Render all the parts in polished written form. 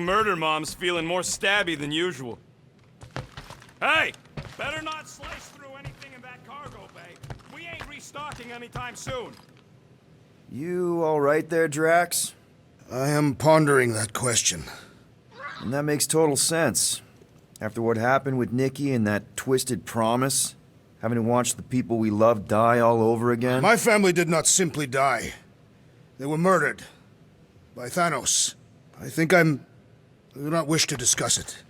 Murder Mom's feeling more stabby than usual. Hey! Better not slice through anything in that cargo bay. We ain't restocking anytime soon. You alright there, Drax? I am pondering that question. And that makes total sense. After what happened with Nikki and that twisted promise, having to watch the people we love die all over again. My family did not simply die. They were murdered. By Thanos. I do not wish to discuss it.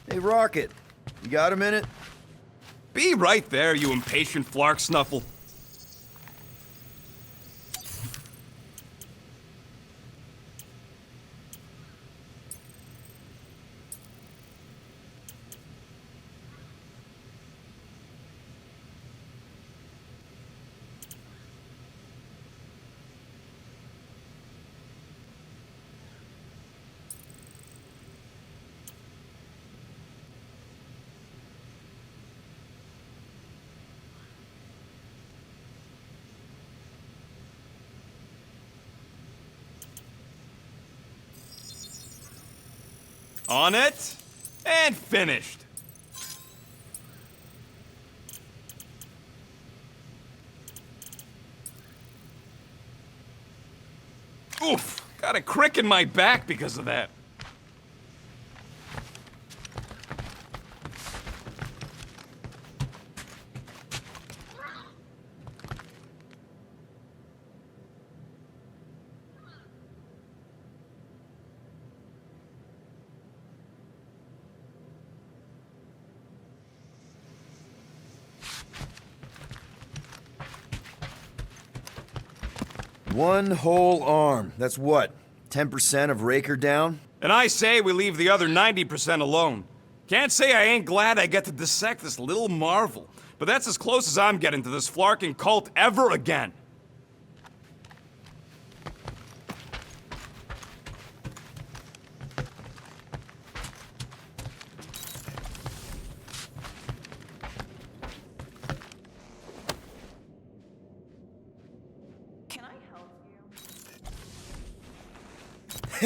Hey, Rocket. You got a minute? Be right there, you impatient flark snuffle. On it, and finished. Oof, got a crick in my back because of that. One whole arm. That's what? 10% of Raker down? And I say we leave the other 90% alone. Can't say I ain't glad I get to dissect this little marvel, but that's as close as I'm getting to this flarking cult ever again.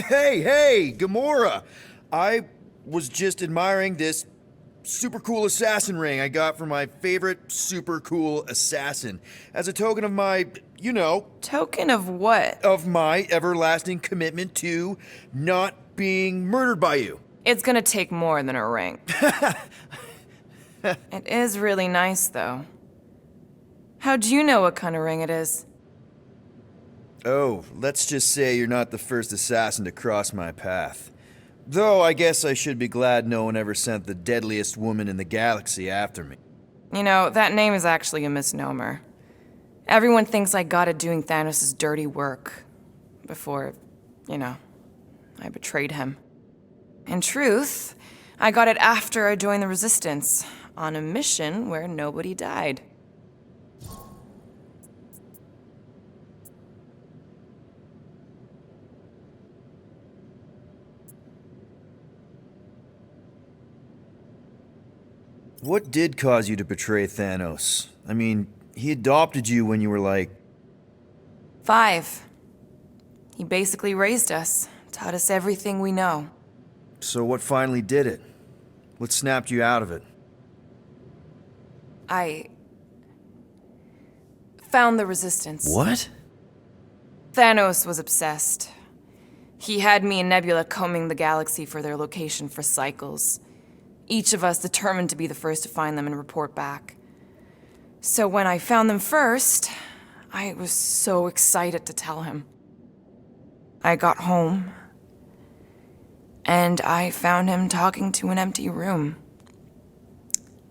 Hey, Gamora! I was just admiring this super cool assassin ring I got from my favorite super cool assassin. As a token of my, you know... Token of what? Of my everlasting commitment to not being murdered by you. It's gonna take more than a ring. It is really nice, though. How'd you know what kind of ring it is? Oh, let's just say you're not the first assassin to cross my path. Though I guess I should be glad no one ever sent the deadliest woman in the galaxy after me. You know, that name is actually a misnomer. Everyone thinks I got it doing Thanos' dirty work. Before, I betrayed him. In truth, I got it after I joined the Resistance, on a mission where nobody died. What did cause you to betray Thanos? I mean, he adopted you when you were like... 5. He basically raised us, taught us everything we know. So what finally did it? What snapped you out of it? I found the Resistance. What? Thanos was obsessed. He had me and Nebula combing the galaxy for their location for cycles. Each of us determined to be the first to find them and report back. So when I found them first, I was so excited to tell him. I got home, and I found him talking to an empty room.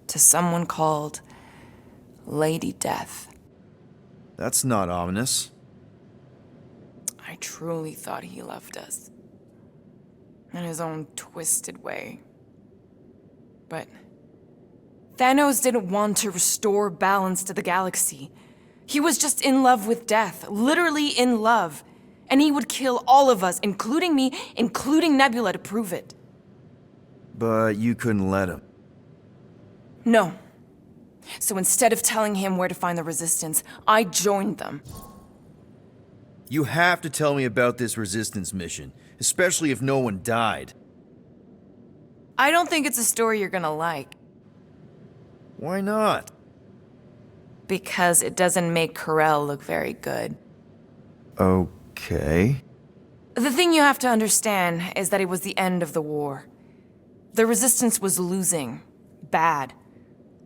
To someone called Lady Death. That's not ominous. I truly thought he loved us. In his own twisted way. But Thanos didn't want to restore balance to the galaxy. He was just in love with death, literally in love. And he would kill all of us, including me, including Nebula, to prove it. But you couldn't let him. No. So instead of telling him where to find the Resistance, I joined them. You have to tell me about this resistance mission, especially if no one died. I don't think it's a story you're gonna like. Why not? Because it doesn't make Corell look very good. Okay. The thing you have to understand is that it was the end of the war. The Resistance was losing. Bad.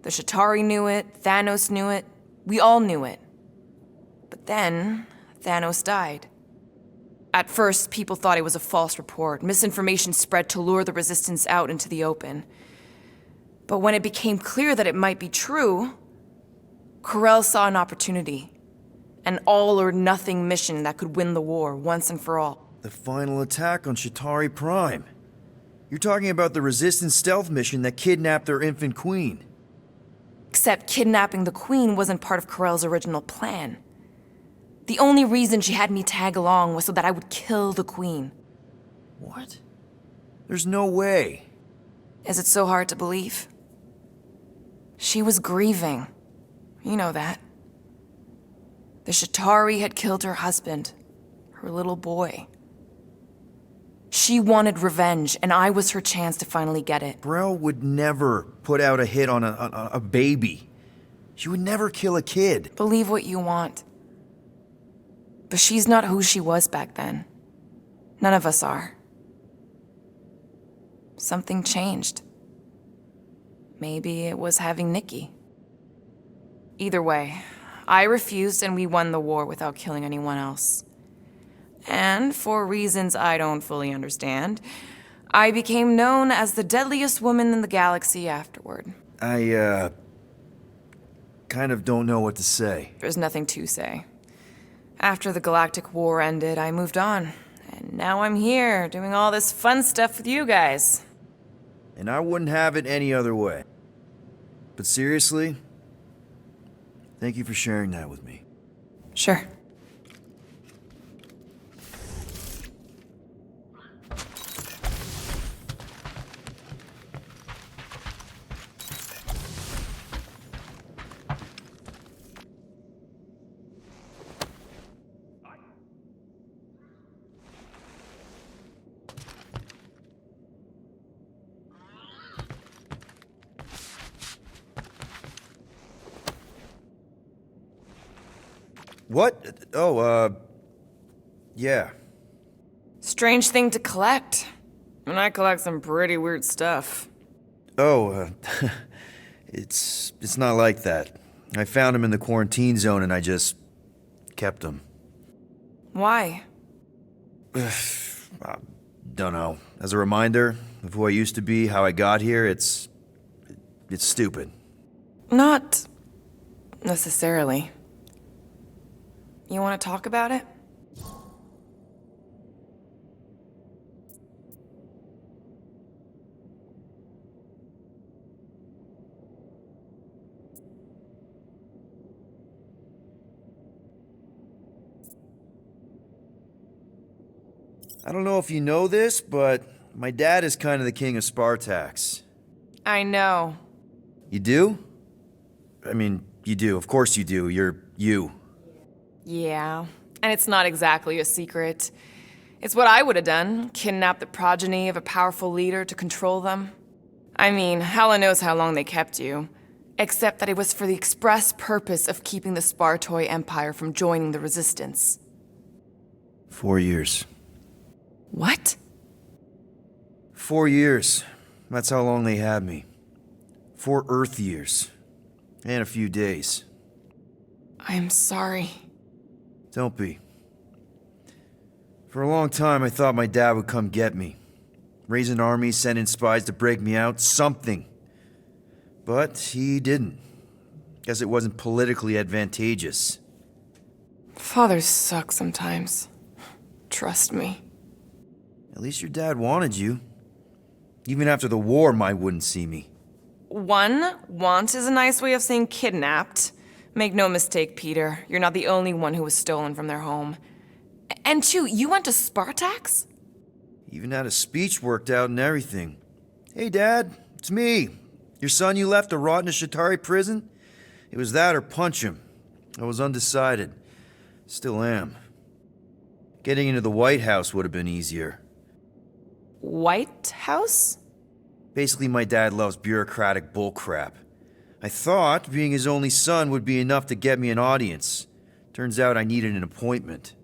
The Chitauri knew it, Thanos knew it, we all knew it. But then, Thanos died. At first, people thought it was a false report. Misinformation spread to lure the Resistance out into the open. But when it became clear that it might be true, Corell saw an opportunity. An all-or-nothing mission that could win the war once and for all. The final attack on Chitauri Prime. You're talking about the Resistance stealth mission that kidnapped their infant queen. Except kidnapping the queen wasn't part of Corell's original plan. The only reason she had me tag along was so that I would kill the queen. What? There's no way. Is it so hard to believe? She was grieving. You know that. The Chitauri had killed her husband, her little boy. She wanted revenge, and I was her chance to finally get it. Brell would never put out a hit on a baby. She would never kill a kid. Believe what you want. But she's not who she was back then. None of us are. Something changed. Maybe it was having Nikki. Either way, I refused and we won the war without killing anyone else. And for reasons I don't fully understand, I became known as the deadliest woman in the galaxy afterward. I, kind of don't know what to say. There's nothing to say. After the Galactic War ended, I moved on. And now I'm here, doing all this fun stuff with you guys. And I wouldn't have it any other way. But seriously, thank you for sharing that with me. Sure. What? Oh, yeah. Strange thing to collect. And I collect some pretty weird stuff. Oh, it's not like that. I found him in the quarantine zone and I just kept him. Why? Don't know. As a reminder of who I used to be, how I got here, it's stupid. Not necessarily. You want to talk about it? I don't know if you know this, but my dad is kind of the king of Spartax. I know. You do? I mean, you do. Of course you do. You're you. Yeah, and it's not exactly a secret. It's what I would have done, kidnap the progeny of a powerful leader to control them. I mean, hella knows how long they kept you. Except that it was for the express purpose of keeping the Spartoi Empire from joining the Resistance. 4 years. What? 4 years. That's how long they had me. 4 Earth years. And a few days. I'm sorry. Don't be. For a long time, I thought my dad would come get me. Raise an army, send in spies to break me out, something. But he didn't. Guess it wasn't politically advantageous. Fathers suck sometimes. Trust me. At least your dad wanted you. Even after the war, Mai wouldn't see me. Want is a nice way of saying kidnapped. Make no mistake, Peter, you're not the only one who was stolen from their home. And 2, you went to Spartax? Even had a speech worked out and everything. Hey, Dad, it's me. Your son you left to rot in a Chitauri prison? It was that or punch him. I was undecided. Still am. Getting into the White House would have been easier. White House? Basically, my dad loves bureaucratic bullcrap. I thought being his only son would be enough to get me an audience. Turns out I needed an appointment.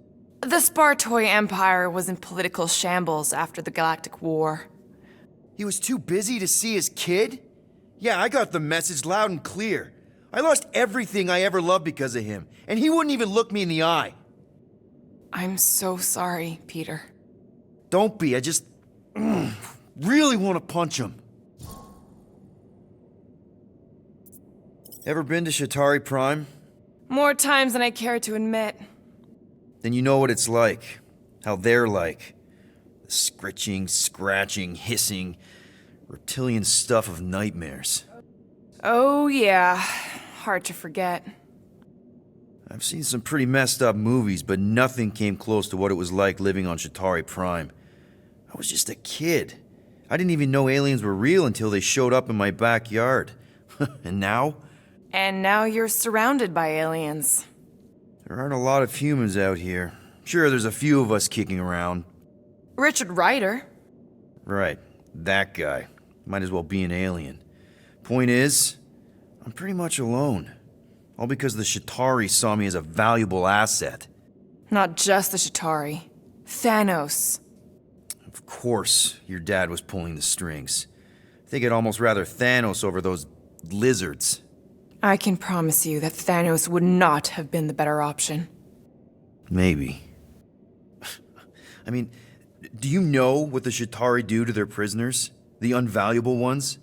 The Spartoy Empire was in political shambles after the Galactic War. He was too busy to see his kid? Yeah, I got the message loud and clear. I lost everything I ever loved because of him, and he wouldn't even look me in the eye. I'm so sorry, Peter. Don't be, I just really want to punch him. Ever been to Shatari Prime? More times than I care to admit. Then you know what it's like. How they're like. The scritching, scratching, hissing, reptilian stuff of nightmares. Oh yeah, hard to forget. I've seen some pretty messed up movies, but nothing came close to what it was like living on Shatari Prime. I was just a kid. I didn't even know aliens were real until they showed up in my backyard. And now? And now you're surrounded by aliens. There aren't a lot of humans out here. Sure, there's a few of us kicking around. Richard Ryder. Right, that guy. Might as well be an alien. Point is, I'm pretty much alone. All because the Shatari saw me as a valuable asset. Not just the Shatari. Thanos. Of course, your dad was pulling the strings. I think I'd almost rather Thanos over those lizards. I can promise you that Thanos would not have been the better option. Maybe. I mean, do you know what the Shatari do to their prisoners? The unvaluable ones?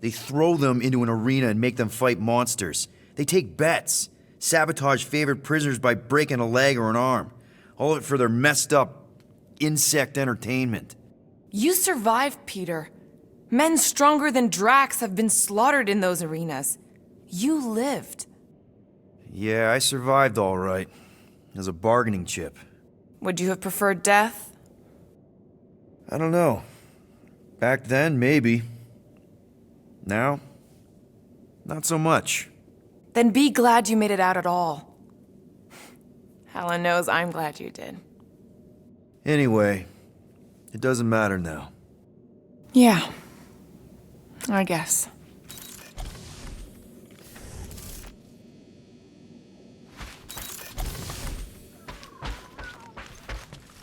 They throw them into an arena and make them fight monsters. They take bets, sabotage favorite prisoners by breaking a leg or an arm. All of it for their messed up insect entertainment. You survived, Peter. Men stronger than Drax have been slaughtered in those arenas. You lived. Yeah, I survived all right. As a bargaining chip. Would you have preferred death? I don't know. Back then, maybe. Now, not so much. Then be glad you made it out at all. Helen knows I'm glad you did. Anyway, it doesn't matter now. Yeah, I guess.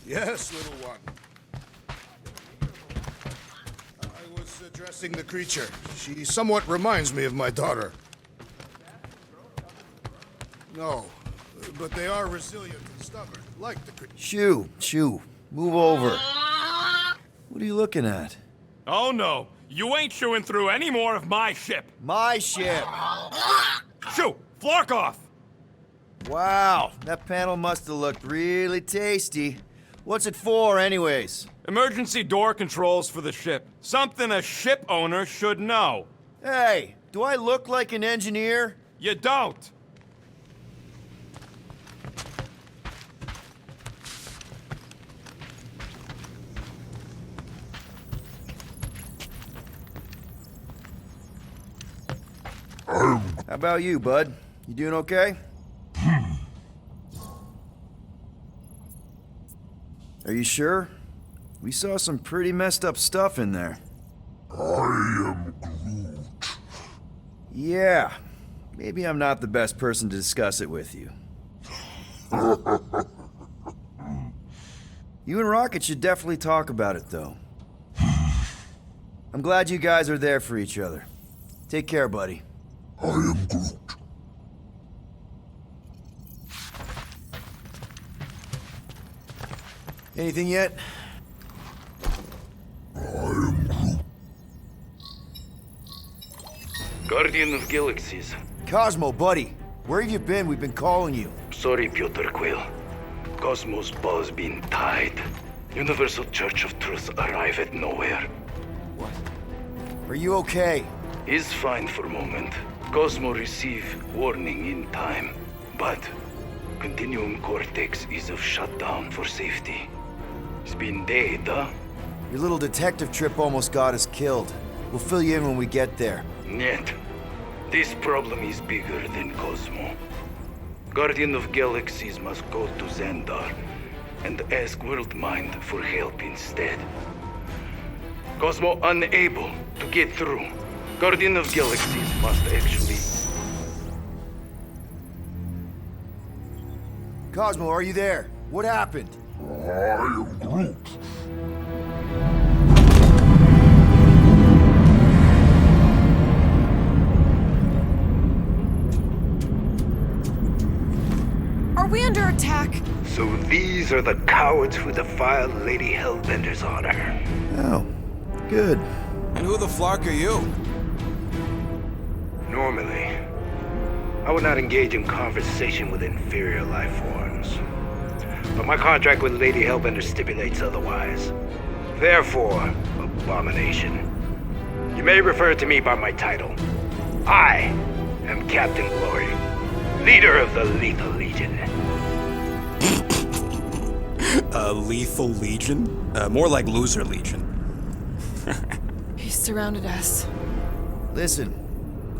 Yes, little one. I was addressing the creature. She somewhat reminds me of my daughter. No, but they are resilient and stubborn, like the creature. Shoo, move over. What are you looking at? Oh no, you ain't chewing through any more of my ship. My ship. Shoo, flark off. Wow, that panel must have looked really tasty. What's it for, anyways? Emergency door controls for the ship. Something a ship owner should know. Hey, do I look like an engineer? You don't. How about you, bud? You doing okay? Are you sure? We saw some pretty messed up stuff in there. I am Groot. Yeah, maybe I'm not the best person to discuss it with you. You and Rocket should definitely talk about it, though. I'm glad you guys are there for each other. Take care, buddy. I am Groot. Anything yet? I am Groot. Guardian of Galaxies. Cosmo, buddy. Where have you been? We've been calling you. Sorry, Peter Quill. Cosmos buzz been tied. Universal Church of Truth arrive at nowhere. What? Are you okay? Is fine for moment. Cosmo receive warning in time. But Continuum Cortex is of shutdown for safety. It's been dead, huh? Your little detective trip almost got us killed. We'll fill you in when we get there. Niet. This problem is bigger than Cosmo. Guardian of Galaxies must go to Xandar. and ask Worldmind for help instead. Cosmo unable to get through. Guardian of Galaxies must actually... Cosmo, are you there? What happened? I am Groot. Are we under attack? So these are the cowards who defiled Lady Hellbender's honor. Oh, good. And who the flark are you? Normally, I would not engage in conversation with inferior life forms. But my contract with Lady Hellbender stipulates otherwise. Therefore, abomination. You may refer to me by my title. I am Captain Glory, leader of the Lethal Legion. Lethal Legion? More like Loser Legion. He surrounded us. Listen,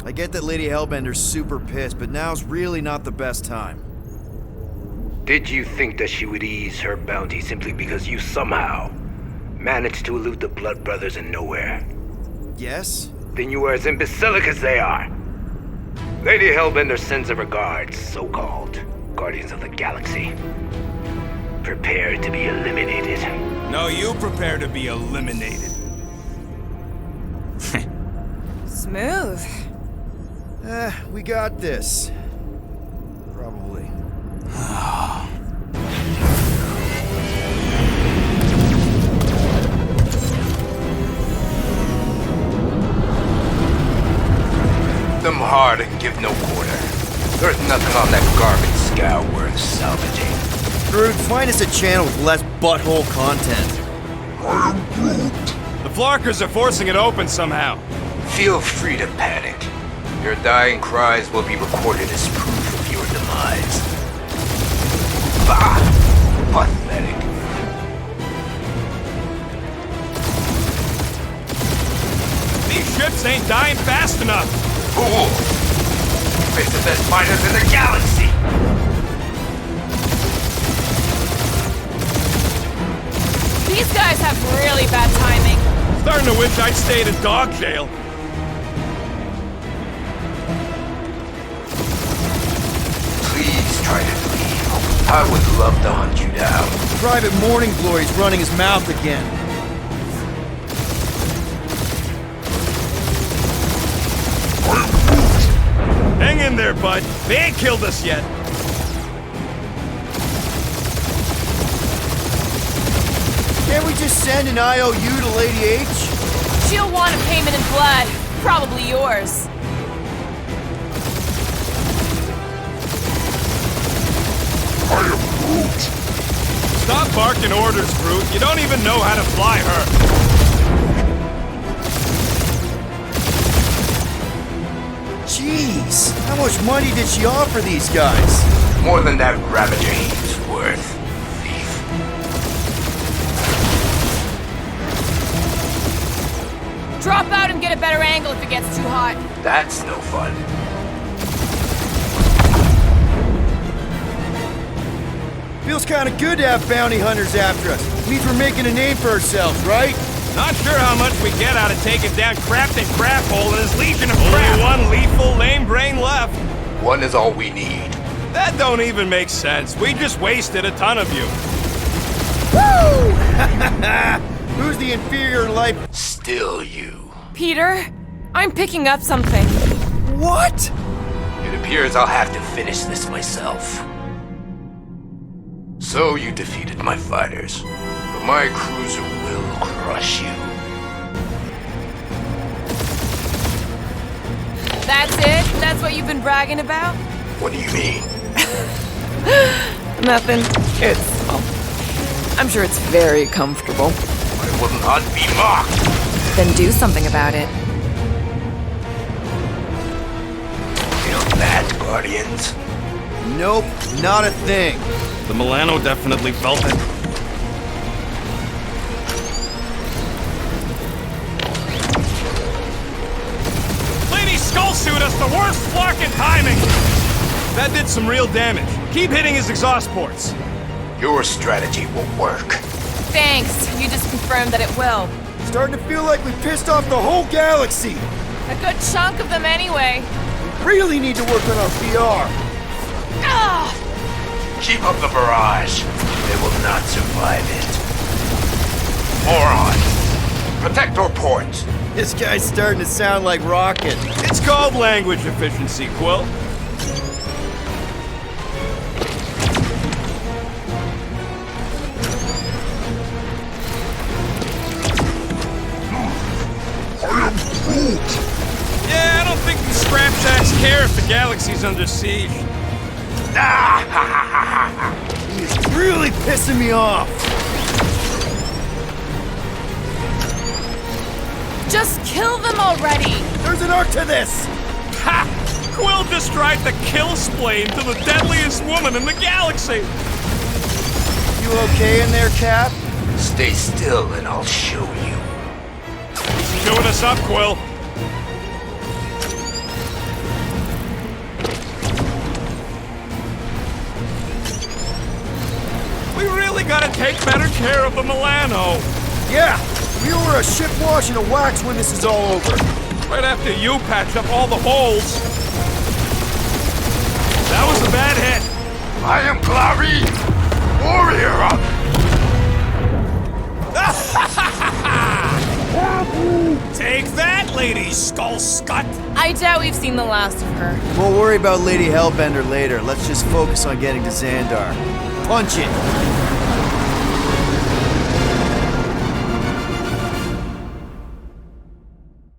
I get that Lady Hellbender's super pissed, but now's really not the best time. Did you think that she would ease her bounty simply because you somehow managed to elude the Blood Brothers in nowhere? Yes? Then you are as imbecilic as they are. Lady Hellbender sends her regards, so-called Guardians of the Galaxy. Prepare to be eliminated. No, you prepare to be eliminated. Smooth. We got this. Probably. Them hard and give no quarter. There's nothing on that garbage scow worth salvaging. Groot, find us a channel with less butthole content. I am Groot. The flarkers are forcing it open somehow. Feel free to panic. Your dying cries will be recorded as proof of your demise. Bah! Pathetic. These ships ain't dying fast enough. Fool! Face the best fighters in the galaxy! These guys have really bad timing. Starting to wish I'd stayed in dog jail. Please try to leave. I would love to hunt you down. Private Morning Glory's running his mouth again. Hang in there, bud. They ain't killed us yet. Can't we just send an IOU to Lady H? She'll want a payment in blood. Probably yours. I am Groot. Stop barking orders, Groot. You don't even know how to fly her. Jeez, how much money did she offer these guys? More than that Ravager he's worth. Thief. Drop out and get a better angle if it gets too hot. That's no fun. Feels kind of good to have bounty hunters after us. Means we're making a name for ourselves, right? Not sure how much we get out of taking down Crafton Craphole and his legion of crap. Only one lethal lame brain left. One is all we need. That don't even make sense. We just wasted a ton of you. Woo! Who's the inferior life? Still you. Peter, I'm picking up something. What? It appears I'll have to finish this myself. So you defeated my fighters, but my cruiser will crush you. That's it? That's what you've been bragging about? What do you mean? Nothing. I'm sure it's very comfortable. I will not be mocked. Then do something about it. Feel that, Guardians? Nope, not a thing. The Milano definitely felt it. Lady Skullsuit has the worst flarkin' timing! That did some real damage. Keep hitting his exhaust ports. Your strategy will work. Thanks, you just confirmed that it will. Starting to feel like we pissed off the whole galaxy. A good chunk of them anyway. Really need to work on our PR. Ah! Keep up the barrage. They will not survive it. Moron! Protect our ports. This guy's starting to sound like Rocket. It's called language efficiency, Quill. Yeah, I don't think the scrapjacks care if the galaxy's under siege. He's really pissing me off. Just kill them already! There's an arc to this. Ha! Quill just tried to kill Splain to the deadliest woman in the galaxy! You okay in there, Cap? Stay still and I'll show you. Chewing us up, Quill. We really gotta take better care of the Milano. Yeah. We were a ship wash and a wax when this is all over. Right after you patch up all the holes. That was a bad hit. I am Clary, warrior. Take that, Lady Skull Scut. I doubt we've seen the last of her. We'll worry about Lady Hellbender later. Let's just focus on getting to Xandar. Punch it.